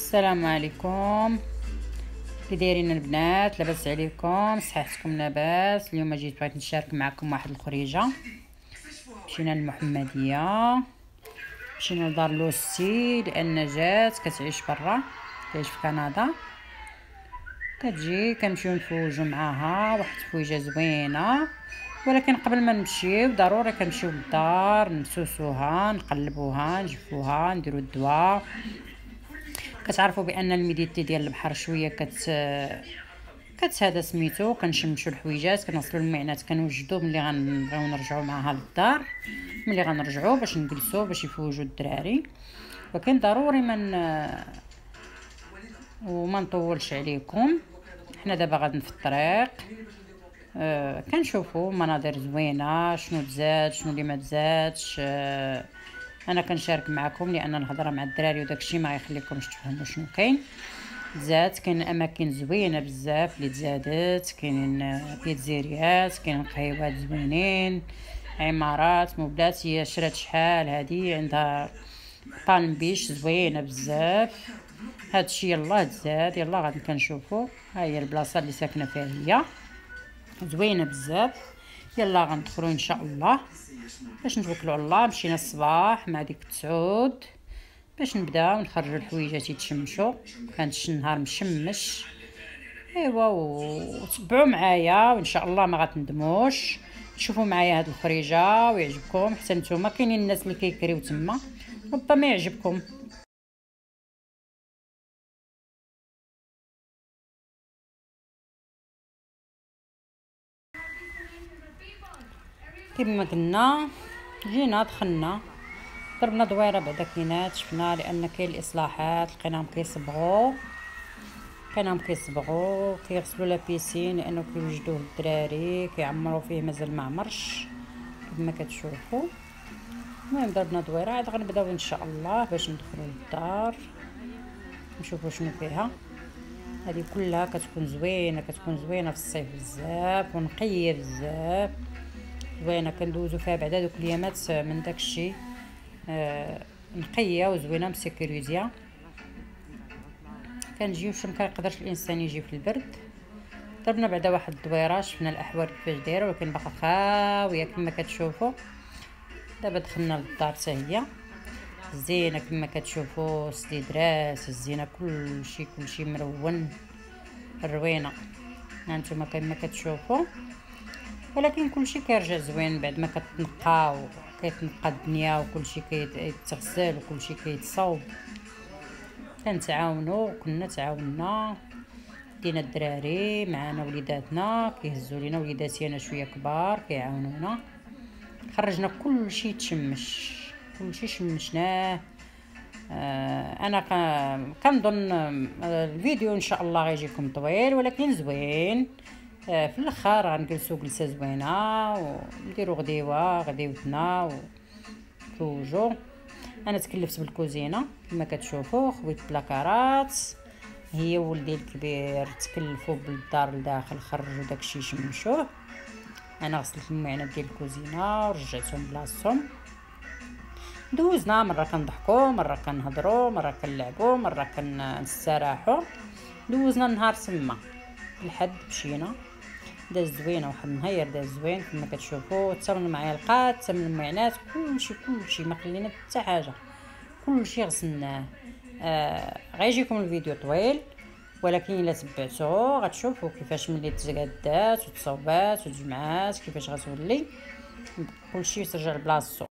السلام عليكم. كي دايرين البنات؟ لاباس عليكم؟ صحتكم لاباس؟ اليوم جيت بغيت نشارك معكم واحد الخريجه. مشينا للمحمديه، مشينا لدار لوسي لان جات كتعيش برا، كتعيش في كندا. كتجي كنمشيو نفوجو معاها واحد الفويجه زوينه، ولكن قبل ما نمشيو ضروري كنمشيو للدار نسوسوها، نقلبوها، نجفوها، نديرو الدواء. كتعرفوا بان الميديتي ديال البحر شويه هذا سميتو، كنشمشوا الحويجات، كنغسلوا المعينات، كنوجدوا ملي غنبغيو نرجعوا معاها للدار، ملي غنرجعوا باش نجلسوا باش يفوجوا الدراري. ولكن ضروري وما نطولش عليكم. حنا دابا غادي في الطريق، كنشوفوا مناظر زوينه، شنو تزاد شنو اللي ما تزادش. انا كنشارك معكم لان الهضره مع الدراري وداكشي ما يخليكمش تفهموا شنو كاين. تزاد كاين اماكن زوينه بزاف اللي تزادت، كاينين بيتزيريات، كاين قهيوات زوينين، عمارات مبلات. هي شرات شحال هذه عندها بالم بيش زوينه بزاف. هادشي يلا تزاد، يلا غادي كنشوفوا. ها هي البلاصه اللي ساكنه فيها، هي زوينه بزاف. يلا غندخلوا ان شاء الله باش نتوكلوا على الله. مشينا الصباح مع ديك 9 باش نبداو نخرجوا الحويجات يتشمشوا. كانت شي نهار مشمش. ايوا وتبعوا معايا وان شاء الله ما غتندموش. تشوفوا معايا هاد الخريجه ويعجبكم حتى نتوما. كاينين الناس اللي كيكريو تما، ربما يعجبكم. كما قلنا جينا دخلنا ضربنا دويره بعدا كينات، شفنا لان كاين الاصلاحات، لقيناهم كيصبغوا كيغسلوا لا بيسين لانه كيوجدوه الدراري، كيعمروا فيه مازال ما عمرش كما كتشوفوا. المهم ضربنا دويره، عاد غنبداو ان شاء الله باش ندخلوا للدار نشوفوا شنو فيها. هذه كلها كتكون زوينه في الصيف بزاف ونقيه بزاف زوينه. كندوزو فيها بعدا دوك اليامات من داكشي نقيه وزوينه مسيكوريزيه. كنجيو ما كيقدرش الانسان يجي في البرد. ضربنا بعدا واحد الدويره، شفنا الاحوال كيفاش دايره، ولكن باقا خاويه كما كتشوفوا. دابا دخلنا للدار حتى هي زينه كما كتشوفوا، سديد راس الزينه، كلشي مرون الروينه هانتوما كما كتشوفوا. ولكن كلشي كيرجع زوين بعد ما كتنقى وكيتنقى الدنيا، وكلشي كيتغسل وكلشي كيتصاوب. كنا تعاوننا، دينا الدراري معنا وليداتنا كيهزوا لينا، وليداتي انا شويه كبار كيعاونونا. خرجنا كلشي تشمش، كلشي شمشناه. انا كنظن الفيديو ان شاء الله غيجيكم طويل ولكن زوين. في الاخر غنجلسوا جلسه زوينه ونديروا غديوتنا وفوجو. انا تكلفت بالكوزينه كما كتشوفوا، خويت بلاكارات. هي ولدي الكبير تكلفوا بالدار لداخل، خرجوا داكشي شمشوه. انا غسلت المعينات ديال الكوزينه ورجعتهم بلاصتهم. دوزنا مره كنضحكوا، مره كنهضروا، مره كنلعبوا، مره كنستراحوا. دوزنا النهار تما لحد مشينا. داز زوينه، واحد النهار داز زوين كما كتشوفوا. حتى من المعلقات حتى من المعينات، كلشي ما خلينا حتى حاجه، كلشي غسلناه. غيجيكم الفيديو طويل ولكن الا تبعتوه غتشوفوا كيفاش ملي تجدات وتصوبات وتجمعات كيفاش غتولي كلشي ترجع لبلاصتو.